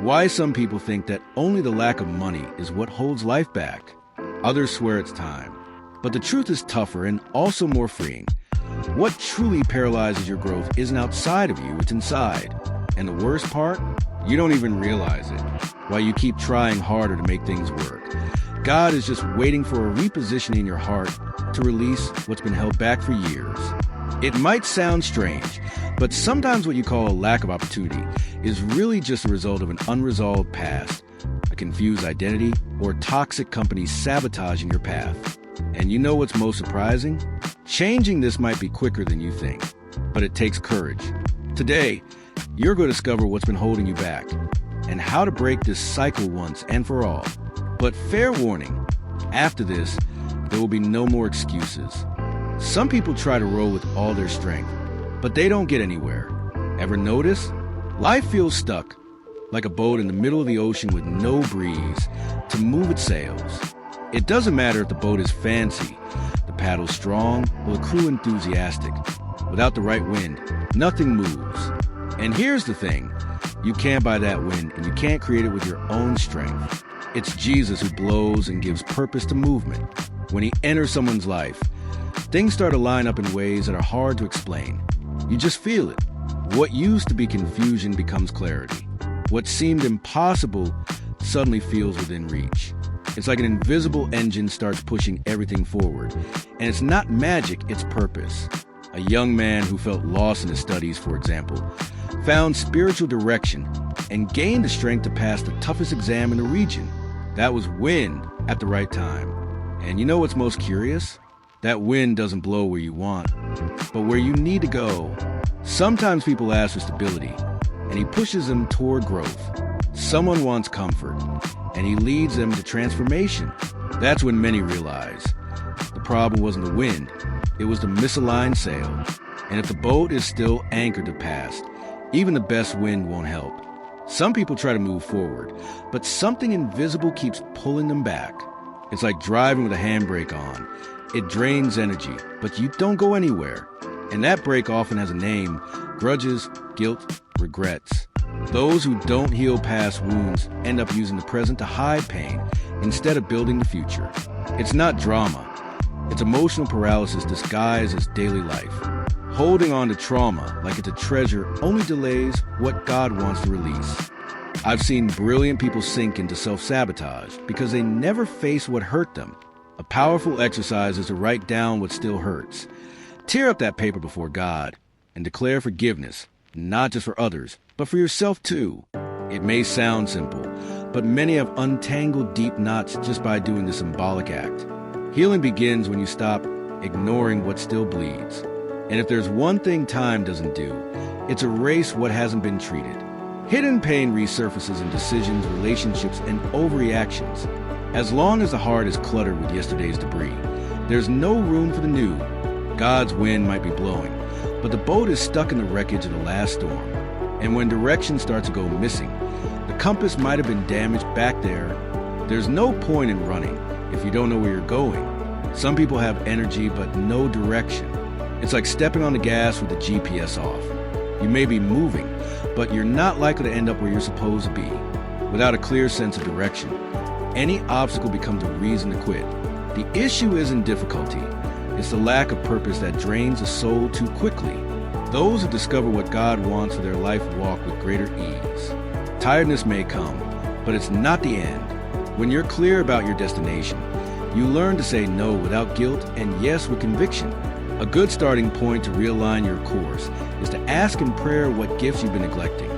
Why some people think that only the lack of money is what holds life back. Others swear it's time. But the truth is tougher and also more freeing. What truly paralyzes your growth isn't outside of you, it's inside. And the worst part? You don't even realize it, while you keep trying harder to make things work. God is just waiting for a repositioning in your heart to release what's been held back for years. It might sound strange, but sometimes what you call a lack of opportunity is really just a result of an unresolved past, a confused identity, or toxic companies sabotaging your path. And you know what's most surprising? Changing this might be quicker than you think, but it takes courage. Today, you're going to discover what's been holding you back and how to break this cycle once and for all. But fair warning, after this, there will be no more excuses. Some people try to roll with all their strength, but they don't get anywhere. Ever notice? Life feels stuck, like a boat in the middle of the ocean with no breeze to move its sails. It doesn't matter if the boat is fancy, the paddle strong, or the crew enthusiastic. Without the right wind, nothing moves. And here's the thing, you can't buy that wind and you can't create it with your own strength. It's Jesus who blows and gives purpose to movement. When he enters someone's life, things start to line up in ways that are hard to explain. You just feel it. What used to be confusion becomes clarity. What seemed impossible suddenly feels within reach. It's like an invisible engine starts pushing everything forward. And it's not magic, it's purpose. A young man who felt lost in his studies, for example, found spiritual direction and gained the strength to pass the toughest exam in the region. That was wind at the right time. And you know what's most curious? That wind doesn't blow where you want, but where you need to go. Sometimes people ask for stability, and he pushes them toward growth. Someone wants comfort, and he leads them to transformation. That's when many realize the problem wasn't the wind, it was the misaligned sail. And if the boat is still anchored to past, even the best wind won't help. Some people try to move forward, but something invisible keeps pulling them back. It's like driving with a handbrake on. It drains energy, but you don't go anywhere. And that brake often has a name: grudges, guilt, regrets. Those who don't heal past wounds end up using the present to hide pain instead of building the future. It's not drama. It's emotional paralysis disguised as daily life. Holding on to trauma like it's a treasure only delays what God wants to release. I've seen brilliant people sink into self-sabotage because they never face what hurt them. A powerful exercise is to write down what still hurts. Tear up that paper before God and declare forgiveness, not just for others, but for yourself too. It may sound simple, but many have untangled deep knots just by doing the symbolic act. Healing begins when you stop ignoring what still bleeds. And if there's one thing time doesn't do, it's erase what hasn't been treated. Hidden pain resurfaces in decisions, relationships, and overreactions. As long as the heart is cluttered with yesterday's debris, there's no room for the new. God's wind might be blowing, but the boat is stuck in the wreckage of the last storm. And when direction starts to go missing, the compass might have been damaged back there. There's no point in running if you don't know where you're going. Some people have energy but no direction. It's like stepping on the gas with the GPS off. You may be moving, but you're not likely to end up where you're supposed to be. Without a clear sense of direction, any obstacle becomes a reason to quit. The issue isn't difficulty. It's the lack of purpose that drains the soul too quickly. Those who discover what God wants for their life walk with greater ease. Tiredness may come, but it's not the end. When you're clear about your destination, you learn to say no without guilt and yes with conviction. A good starting point to realign your course is to ask in prayer what gifts you've been neglecting.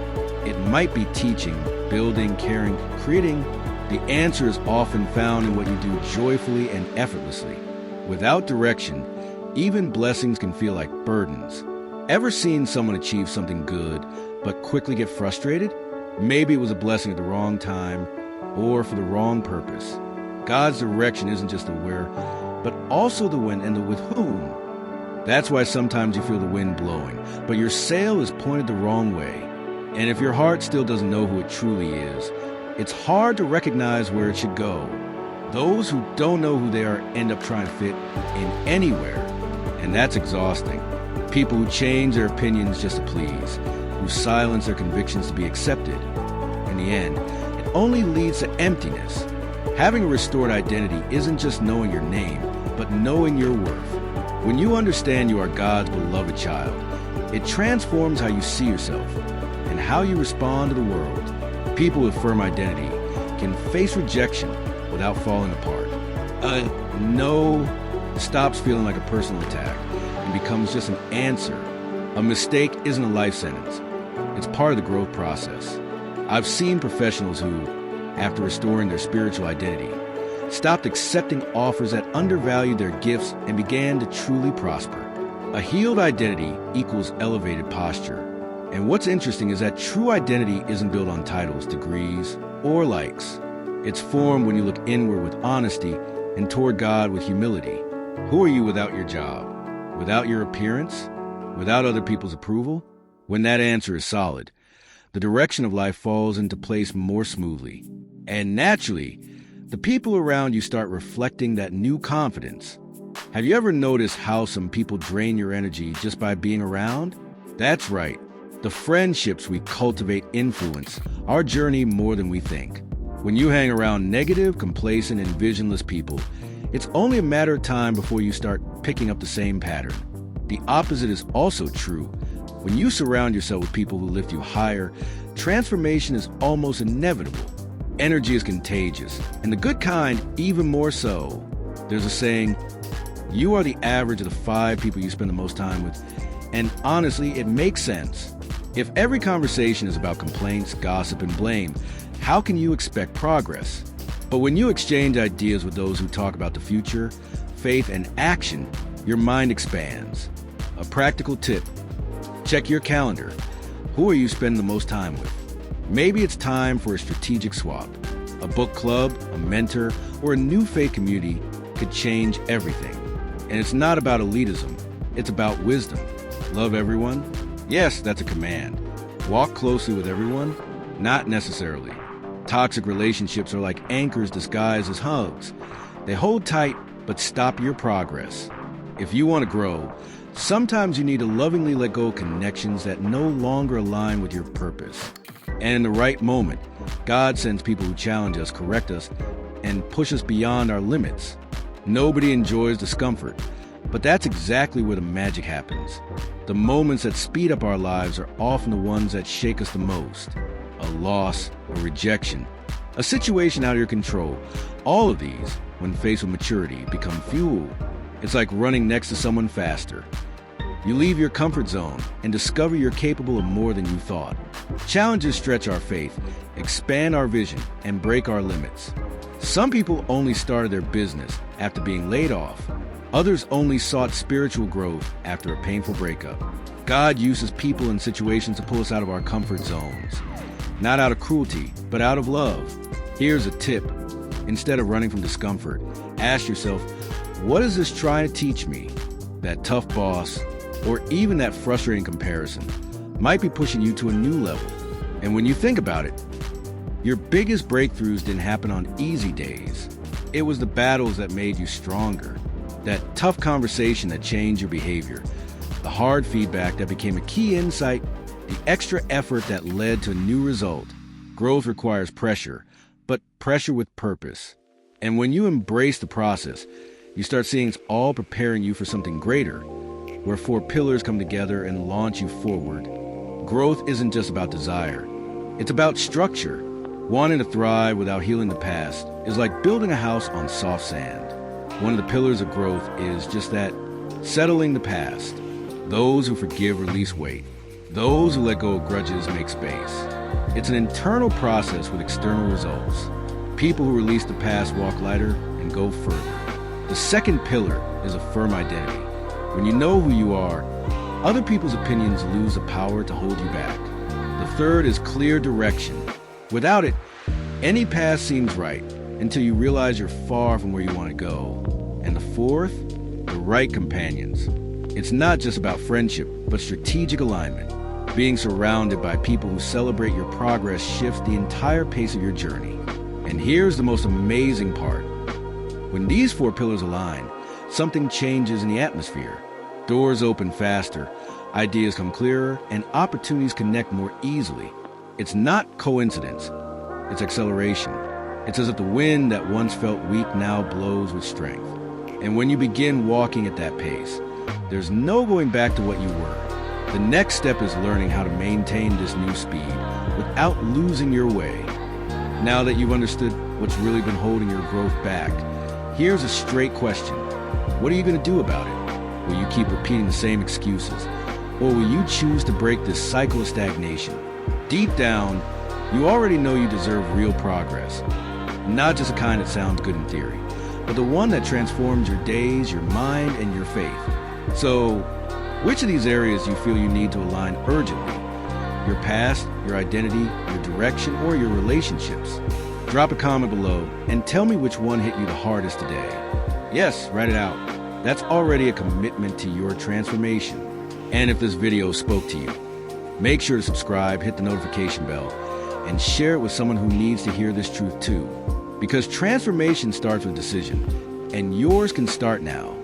It might be teaching, building, caring, creating. The answer is often found in what you do joyfully and effortlessly. Without direction, even blessings can feel like burdens. Ever seen someone achieve something good, but quickly get frustrated? Maybe it was a blessing at the wrong time, or for the wrong purpose. God's direction isn't just the where, but also the when and the with whom. That's why sometimes you feel the wind blowing, but your sail is pointed the wrong way. And if your heart still doesn't know who it truly is, it's hard to recognize where it should go. Those who don't know who they are end up trying to fit in anywhere, and that's exhausting. People who change their opinions just to please, who silence their convictions to be accepted. in the end, it only leads to emptiness. Having a restored identity isn't just knowing your name, but knowing your worth. When you understand you are God's beloved child, it transforms how you see yourself and how you respond to the world. People with firm identity can face rejection without falling apart. No stops feeling like a personal attack and becomes just an answer. A mistake isn't a life sentence. It's part of the growth process. I've seen professionals who, after restoring their spiritual identity, stopped accepting offers that undervalued their gifts and began to truly prosper. A healed identity equals elevated posture. And what's interesting is that true identity isn't built on titles, degrees, or likes. It's formed when you look inward with honesty and toward God with humility. Who are you without your job? Without your appearance? Without other people's approval? When that answer is solid, the direction of life falls into place more smoothly. And naturally, the people around you start reflecting that new confidence. Have you ever noticed how some people drain your energy just by being around? That's right. The friendships we cultivate influence our journey more than we think. When you hang around negative, complacent, and visionless people, it's only a matter of time before you start picking up the same pattern. The opposite is also true. When you surround yourself with people who lift you higher, transformation is almost inevitable. Energy is contagious, and the good kind even more so. There's a saying, you are the average of the 5 people you spend the most time with, and honestly, it makes sense. If every conversation is about complaints, gossip, and blame, how can you expect progress? But when you exchange ideas with those who talk about the future, faith, and action, your mind expands. A practical tip: check your calendar. Who are you spending the most time with? Maybe it's time for a strategic swap. A book club, a mentor, or a new faith community could change everything. And it's not about elitism, it's about wisdom. Love everyone? Yes, that's a command. Walk closely with everyone? Not necessarily. Toxic relationships are like anchors disguised as hugs. They hold tight, but stop your progress. If you want to grow, sometimes you need to lovingly let go of connections that no longer align with your purpose. And in the right moment, God sends people who challenge us, correct us, and push us beyond our limits. Nobody enjoys discomfort, but that's exactly where the magic happens. The moments that speed up our lives are often the ones that shake us the most. A loss, a rejection, a situation out of your control. All of these, when faced with maturity, become fuel. It's like running next to someone faster. You leave your comfort zone and discover you're capable of more than you thought. Challenges stretch our faith, expand our vision, and break our limits. Some people only started their business after being laid off. Others only sought spiritual growth after a painful breakup. God uses people and situations to pull us out of our comfort zones. Not out of cruelty, but out of love. Here's a tip. Instead of running from discomfort, ask yourself, what is this trying to teach me? That tough boss, or even that frustrating comparison, might be pushing you to a new level. And when you think about it, your biggest breakthroughs didn't happen on easy days. It was the battles that made you stronger. That tough conversation that changed your behavior. The hard feedback that became a key insight. The extra effort that led to a new result. Growth requires pressure, but pressure with purpose. And when you embrace the process, you start seeing it's all preparing you for something greater, where 4 pillars come together and launch you forward. Growth isn't just about desire. It's about structure. Wanting to thrive without healing the past is like building a house on soft sand. One of the pillars of growth is just that, settling the past. Those who forgive release weight. Those who let go of grudges make space. It's an internal process with external results. People who release the past walk lighter and go further. The second pillar is a firm identity. When you know who you are, other people's opinions lose the power to hold you back. The third is clear direction. Without it, any path seems right until you realize you're far from where you want to go. And the fourth, the right companions. It's not just about friendship, but strategic alignment. Being surrounded by people who celebrate your progress shifts the entire pace of your journey. And here's the most amazing part. When these 4 pillars align, something changes in the atmosphere. Doors open faster, ideas come clearer, and opportunities connect more easily. It's not coincidence. it's acceleration. It's as if the wind that once felt weak now blows with strength. And when you begin walking at that pace, there's no going back to what you were. The next step is learning how to maintain this new speed without losing your way. Now that you've understood what's really been holding your growth back, here's a straight question. What are you going to do about it? Will you keep repeating the same excuses? Or will you choose to break this cycle of stagnation? Deep down, you already know you deserve real progress. Not just the kind that sounds good in theory, but the one that transforms your days, your mind, and your faith. So, which of these areas do you feel you need to align urgently? Your past, your identity, your direction, or your relationships? Drop a comment below and tell me which one hit you the hardest today. Yes, write it out. That's already a commitment to your transformation. And if this video spoke to you, make sure to subscribe, hit the notification bell, and share it with someone who needs to hear this truth too. Because transformation starts with decision, and yours can start now.